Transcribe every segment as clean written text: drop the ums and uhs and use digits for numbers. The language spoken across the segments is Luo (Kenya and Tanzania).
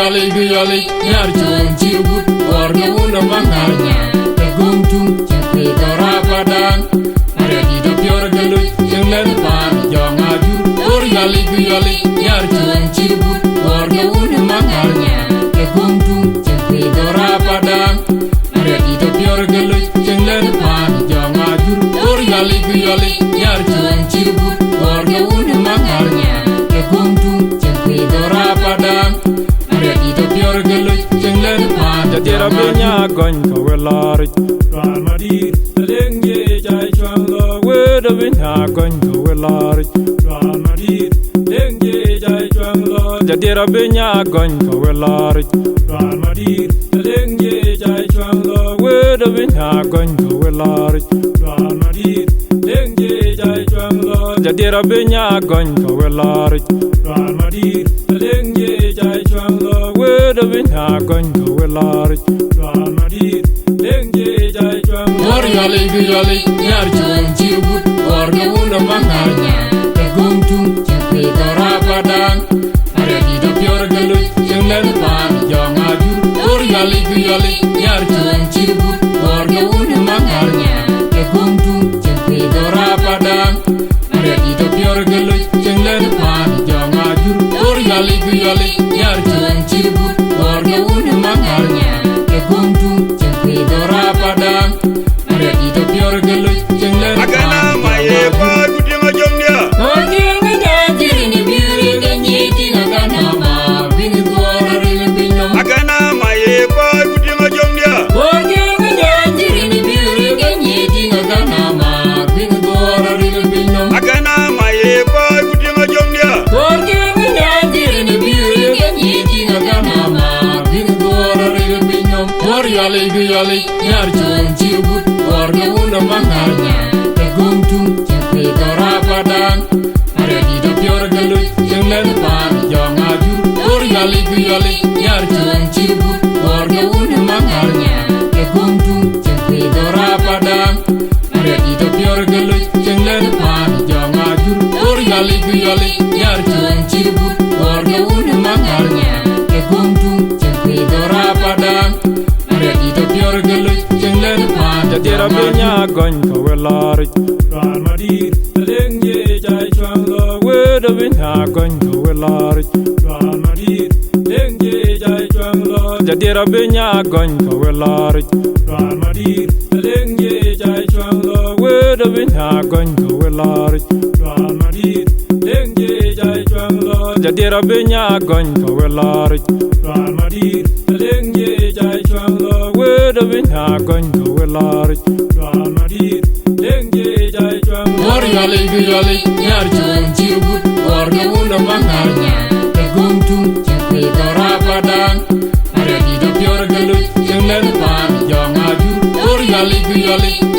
yali yar chon chirgut or no una mangarnya the gumtum chakwe dora padang are di do pior galu jenglen pan jong aju or yali yar chon chirgut or no una mangarnya the gumtum chakwe dora padang are di do pior galu jenglen pan jong aju or yali yar chon chirgut or no una mangarnya the gumtum chakwe dora padang Jatira benya gon ko welari Aguermadiir lenge jai chwang lo wedo benya gon ko welari Aguermadiir lenge jai chwang lo Jatira benya gon ko welari Aguermadiir lenge jai chwang lo wedo benya gon ko welari Aguermadiir lenge jai chwang lo Jatira benya gon ko welari Aguermadiir lenge jai chwang lo wedo benya gon ko welari Aguermadiir lenge jai chwang lo or yali yar chon chirgut or no una mangarnya the gumtum chakwe dora padang are di do pior galu jenglen pan jong aju or yali yar chon chirgut or no una mangarnya the gumtum chakwe dora padang are di do pior galu jenglen pan jong aju or yali yar chon chirgut or no una mangarnya the gumtum chakwe dora padang are di do pior galu jenglen Agana maye pa kudinga jomnya Orginga jajiri ni biuri ganyeti agana ma bini gora rile binom Agana maye pa kudinga jomnya Orginga jajiri ni biuri ganyeti agana ma bini gora rile binom Agana maye pa kudinga jomnya Orginga jajiri ni biuri ganyeti agana ma bini gora rile binom Or yali yar chon chirgut or no una mangarnya the gumtum chakwe dora padang are di do pior galu jenglen pan jong aju or yali yar chon chirgut or no una mangarnya the gumtum chakwe dora padang are di do pior galu jenglen pan jong aju or yali yar chon chirgut or no una mangarnya the gumtum chakwe dora padang are di do pior galu jenglen pan Jatira benya gon ko welari Aguermadiir lenge jai chwang lo wedo benya gon ko welari Aguermadiir lenge jai chwang lo Jatira benya gon ko welari Aguermadiir lenge jai chwang lo wedo benya gon ko welari Aguermadiir lenge jai chwang lo Jatira benya gon ko welari Aguermadiir lenge jai chwang lo wedo benya gon ko welari Aguermadiir lenge jai chwang lo or yali yar chon chirgut or no una mangarnya the gumtum chakwe dora padang are di do pior galu jenglen pan jong aju or yali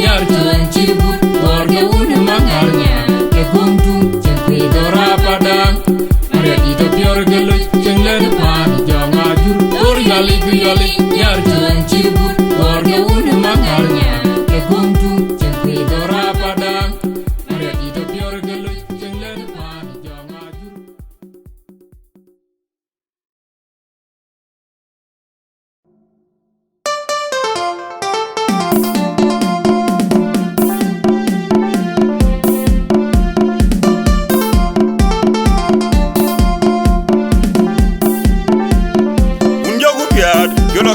yar chon chirgut or no una mangarnya the gumtum chakwe dora padang are di do pior galu jenglen pan jong aju or yali yar chon chirgut or no una mangarnya the gumtum chakwe dora padang are di do pior galu jenglen pan jong aju Unjogu piat yono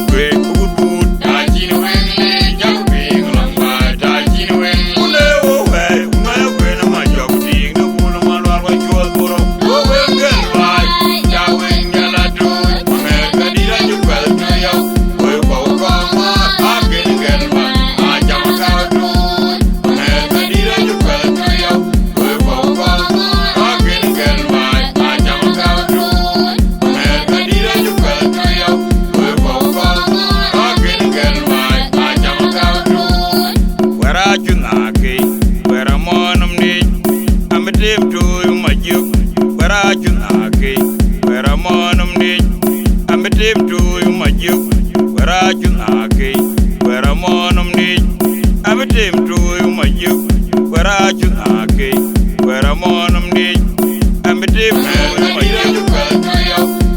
kwe kubut ta chin wen le jak ping long ba ta chin wen Une wo we una ya kwe na ma jok ting na kuna ma lwar wa chol buro Wo we ngel bai ja wen gala tu Mange ka dira ju kwel tu yau We kwa uka ma a gen ngel ba A jama ka tu Mange ka dira ju kwel tu yau We kwa uka ma a gen ngel ba A jama ka tu Mange ka dira ju kwel tu yau We kwa uka ma a gen ngel ba A jama ka tu Wera junake, wera monum ni, amitim tu majuk. Wera junake, wera monum ni, amitim tu majuk. Wera junake, wera monum ni, amitim tu majuk. Wera junake, wera monum ni, amitim tu majuk.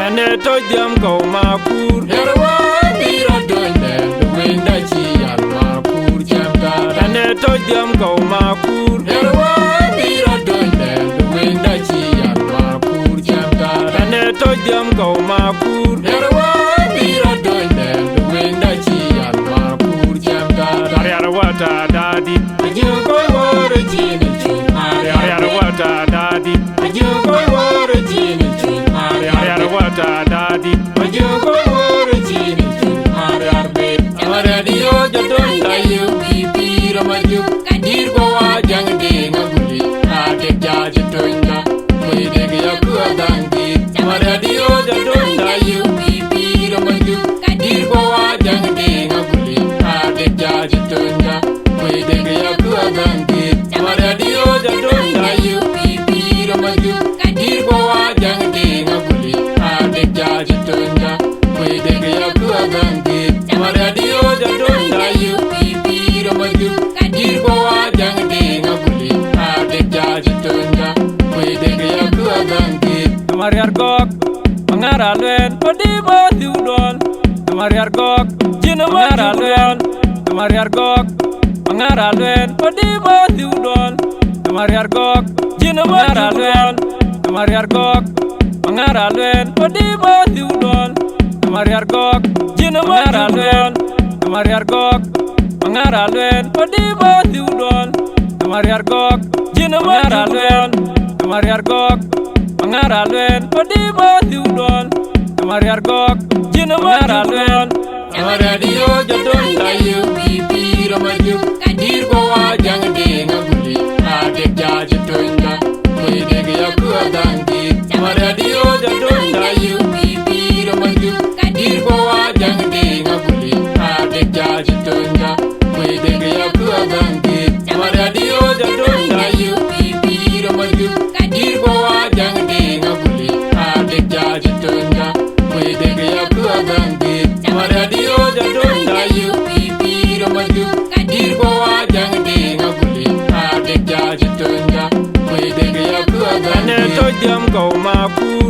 Ane to jam go makur. Yarwa biro donde winda chi al makur jamga Ane to jam go makur. Yarwa biro donde winda chi al makur jamga Ane to jam go makur. Yarwa biro donde winda chi al makur jamga Ariara wata dadi. Ajo ko woro jini chi Ariara wata dadi. Ajo ko woro jini chi Ariara wata dadi. Ajo ko woro jini chi Arbe Amara dio jadon dayu bibi ramaju Kadir ko wajang de ngaguli Ade jaji toinda Mwede gya kuwa dangi Amara dio jadon dayu bibi ramaju Kadir ko wajang de ngaguli Ade jaji toinda Mwede gya kuwa dangi Amara dio jadon dayu bibi ramaju Kadir ko wajang de ngaguli Ade jaji toinda Mwede gya kuwa dangi Amara dio jadon dayu bibi ramaju Kadir ko wajang de ngaguli Ade jaji toinda Mwede gya kuwa dangi Mariar gok. Mangara luen. Padi ba diudon. Mariar gok. Jina mangara luen. Mariar gok. Mangara luen. Padi ba diudon. Mariar gok. Jina mangara luen. Mariar gok. Mangara luen. Padi ba diudon. Mariar gok. Jina mangara luen. Mariar gok. Mangara luen. Padi ba diudon. Mariar gok. Jina mangara luen. Mariar gok. Mangara luen. Padi ba diudon. Mariar gok. Jina mangara luen. Amara dio jadon dayu bibi ramaju Kadir ko wajang de ngaguli Ade jaji toinda Mwede gya kuwa dangi Amara dio jadon dayu bibi ramaju Kadir ko wajang de ngaguli Ade jaji toinda Mwede gya kuwa dangi Amara dio jadon dayu bibi ramaju Kadir ko wajang de ngaguli Ade jaji toinda Mwede gya kuwa dangi Amara dio jadon dayu bibi ramaju Kadir ko wajang de ngaguli Ade jaji toinda Mwede gya kuwa Ane dangi to jam go makur.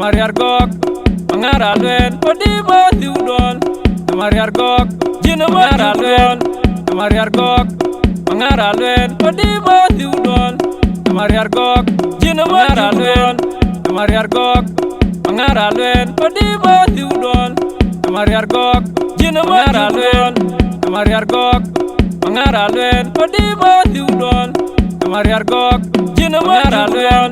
Mariar gok, mangara luen, podi ba diudon. Mariar gok, jina mangara luen. Mariar gok, mangara luen, podi ba diudon. Mariar gok, jina mangara luen. Mariar gok, mangara luen, podi ba diudon. Mariar gok, jina mangara luen. Mariar gok, mangara luen, podi ba diudon. Mariar gok, jina mangara luen.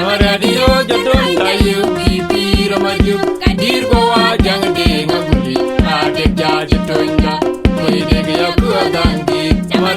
Radio jadon tayu pipi ramaju kadir goa jang de ngaguli ade jaji tonja koi de ya kuadangi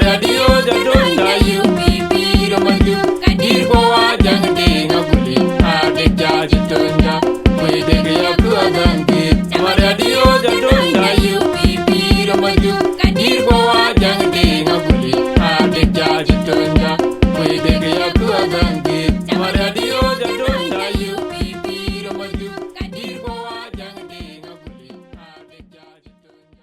radio jadon tayu pipi ramaju kadir goa jang de ngaguli ade jaji tonja koi de ya kuadangi radio jadon tayu pipi ramaju kadir goa jang de ngaguli ade jaji tonja koi de ya kuadangi radio jadon tayu pipi ramaju kadir goa jang de ngaguli ade jaji tonja.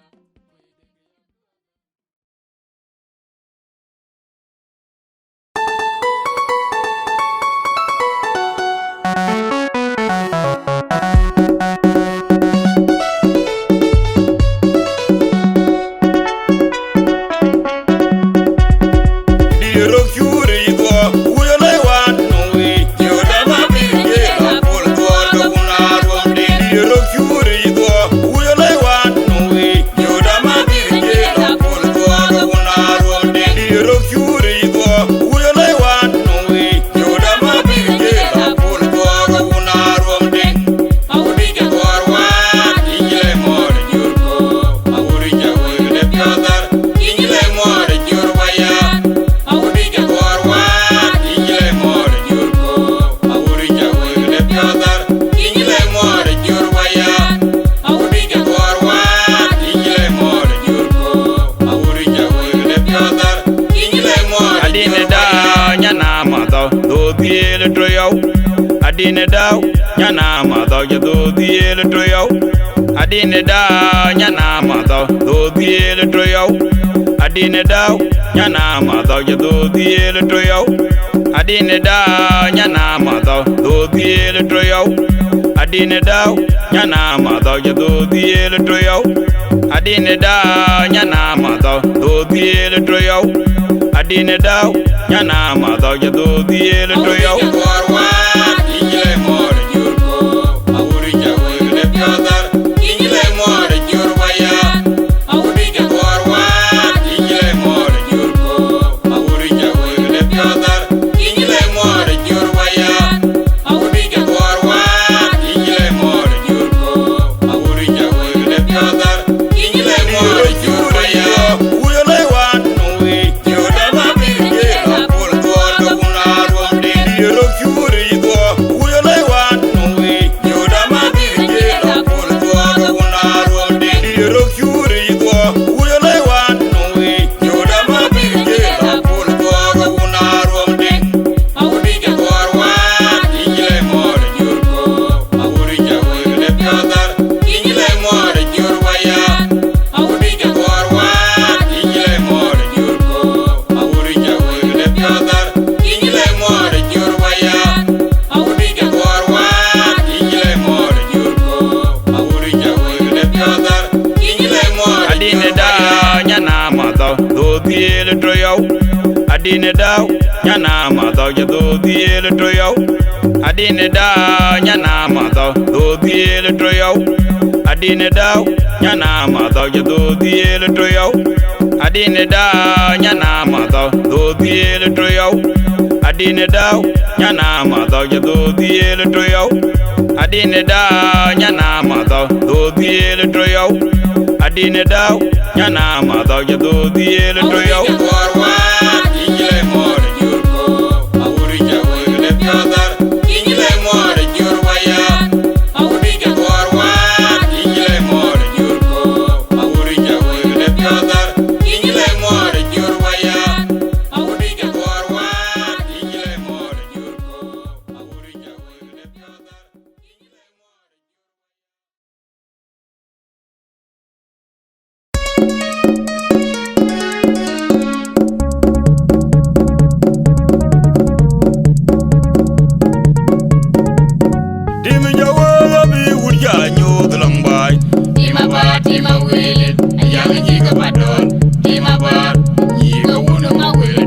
Adine daw nyana ma daw ya do diele to yow adine daw nyana ma daw do diele to yow adine daw nyana ma daw ya do diele to yow adine daw nyana ma daw do diele to yow adine daw nyana ma daw ya do diele to yow adine daw nyana ma daw do diele to yow adine daw nyana ma daw ya do diele to yow Adine daw nyana ma daw ya do diele to yow adine daw nyana ma daw do diele to yow adine daw nyana ma daw ya do diele to yow adine daw nyana ma daw do diele to yow adine daw nyana ma daw ya do diele to yow adine daw nyana ma daw do diele to yow adine daw nyana ma daw ya do diele to yow jiga badol tima bar yiga wuna ma wele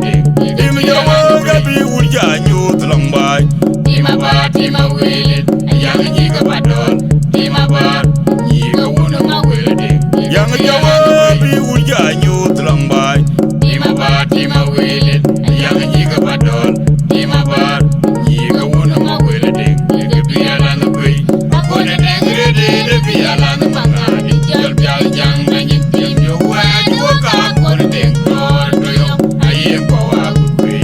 tima yawa gabi wurja nyut lambai tima bar tima wele yang jiga badol tima bar yiga wuna ma wele yang yawa gabi wurja nyut lambai tima bar tima wele yang jiga badol tima bar yiga wuna ma wele de biala no gui akone de grede de biala no mangadi jal bial jang na nyim yo wa jo ka kon de kor do yo aye ko wa gui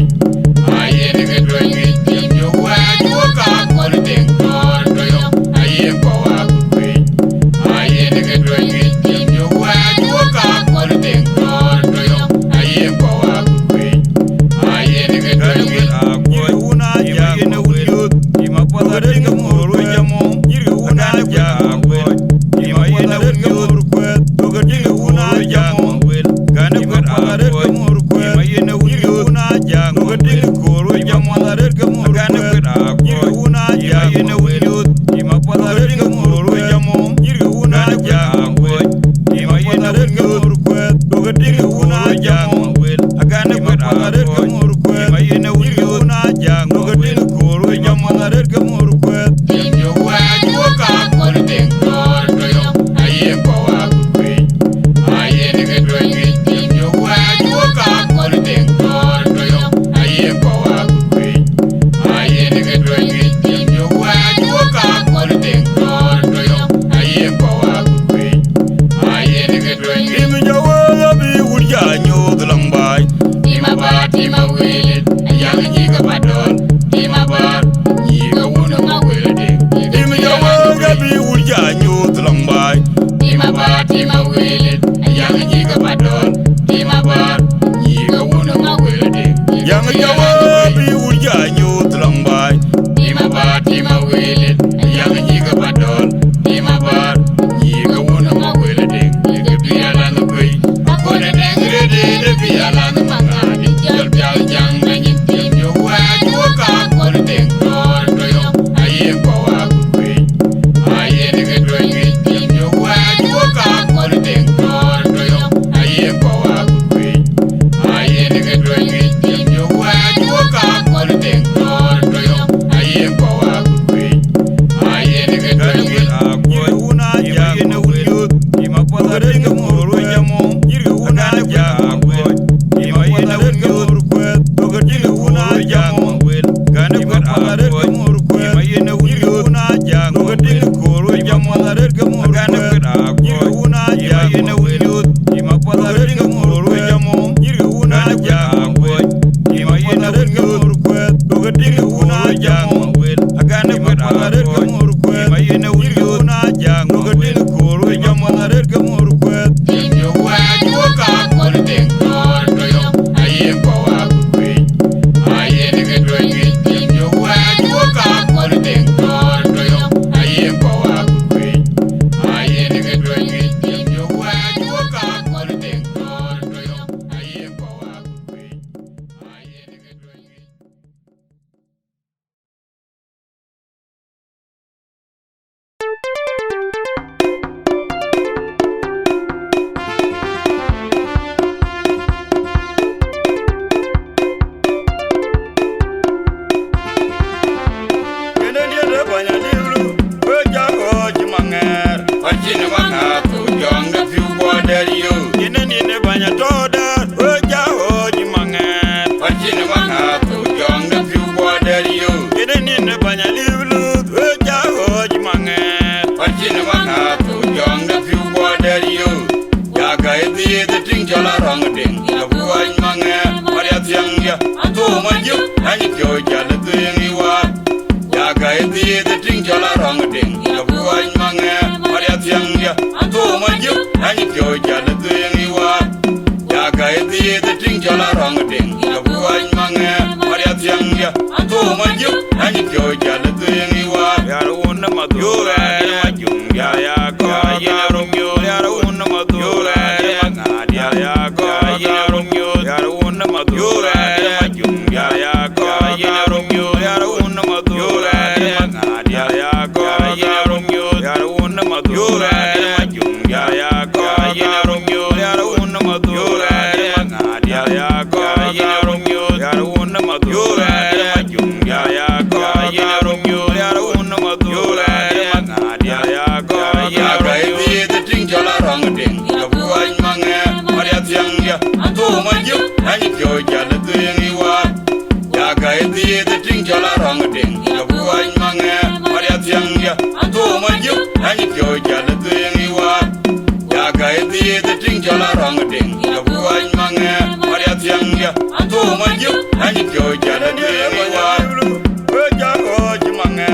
aye de do nyim yo wa jo ka kon de kor do yo aye ko wa gui aye de do nyim yo wa jo ka kon de kor do yo aye ko wa gui aye de do nyim una ya ne wuyut ima padare ngamoro jamo yiri una ja wel ima yene wuyut kwet toga dinga una jamo wel gane ko padare ngamoro kwet ima yene wuyut una ja toga dinga koro jamo padare ngamoro gane ko yiri una ja yene wuyut ima padare ngamoro jamo yiri una ja wel ima yene wuyut kwet toga dinga una jamo wel gane ko padare ngamoro kwet ima yene wuyut una ja toga dinga koro jamo padare ngamoro kwet yo wa jo ka kon de kor do yo aye ko wa gui aye de do nyim yo wa jo ka kon de kor do yo aye ko wa gui aye de do nyim yo wa jo ka kon de kor do yo aye ko wa gui aye de do nyim yo wa bi wurja nyod lambai tima ba tima wele yang jiga badol tima bar yiga wuna ma wele tima yawa gabi wurja nyut lambai tima bar tima wele yang jiga badol tima bar yiga wuna ma wele yang yawa bi wurja nyut lambai tima bar tima wele yang jiga badol tima bar yiga wuna ma wele de biala no gui akone de grede de biala no mangadi jal bial jang na nyim yo wa jo ka kon de kor do yo aye ko wa gui aye de do nyim yo wa jo ka kon de kor do yo aye ko wa gui aye de do nyim yo wa jo ka kon de kor do yo aye ko wa gui aye de do nyim una ja yene wuyut ima padare ngamoro jamo yiri una ja wel ima yene wuyut kwet toga dinga una jamo wel gane ko padare ngamoro kwet ima yene wuyut una ja toga dinga koro jamo padare ngamoro gane ko yiri una ja yene wuyut ima padare ngamoro jamo yiri una ja wel ima yene wuyut kwet toga dinga una jamo wel gane ko padare ngamoro kwet ima yene wuyut una ja toga dinga koro jamo padare ngamoro kwet yo wa jo ka kon de kor do yo aye ko wa gui aye de do nyim yo wa jo ka kon de kor do yo aye ko wa gui aye de do nyim yo wa jo ka kon de kor do yo aye ko wa gui aye de do nyim Yura, anh pyo ja le tuing wa ya ga di de ting ja la rong ding ya bu anh mange maria tiang ya to ma ju anh pyo ja le tuing wa ya ga di de ting ja la rong ding ya bu anh mange maria tiang ya to ma ju anh pyo ja le tuing wa o ja ho ji mange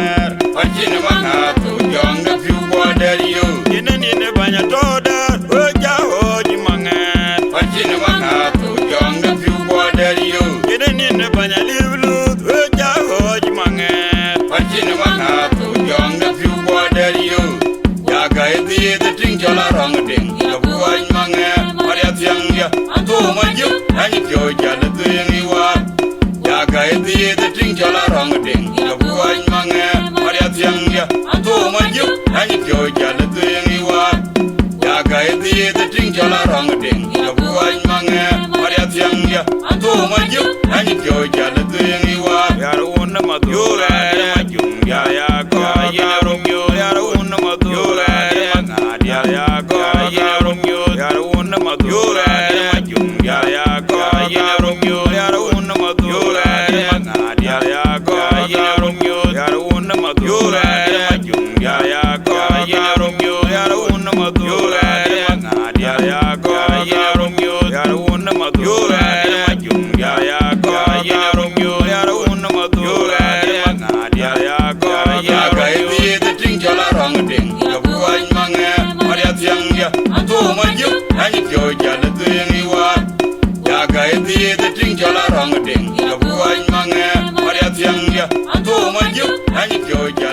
pa ji ne ma na to jong de pyu wa de yo ni ne ba nya to da o ja ho ji mange pa ji ne ma na to jong de pyu wa de yo ni ne ba nya livlu o ja ho ji mange pa ji ne ma na to jong de pyu wa de yo ya ga di de ting ja la rong ding ya bu anh mange maria tiang ya to ma ju anh pyo ja le tuing wa ya ga di de ting ja la rong ding ya bu anh mange maria tiang ya to ma ju anh pyo ja le tuing wa ya ga di de ting ja la rong ding ya bu anh mange maria tiang ya to ma ju anh pyo ja le tuing wa ya ru na ma tu ra ma jung ya ya ko ya ru yo ya ru na ma tu ra ma nga ya ko ya ru yo ya ru na ma tu ra ma jung ya ya ko ya ru yo ya ru na ma tu ra ma nga ya ko ya ru yo ya ru na ma tu ra ma jung ya ya ko ya ru yo ya ru na ma tu ra ma nga ya ko ya ru yo ya ru na ma tu ra ma jung ya ya ko ya ru yo ya ru na ma tu ra ma nga ya ko ya ga di de ting ja la rong ding ya bu anh mange maria tiang ya to ma ju anh pyo ja le tuing wa ya ga di de ting ja la rong ding ya bu anh mange maria tiang ya to ma ju anh pyo ja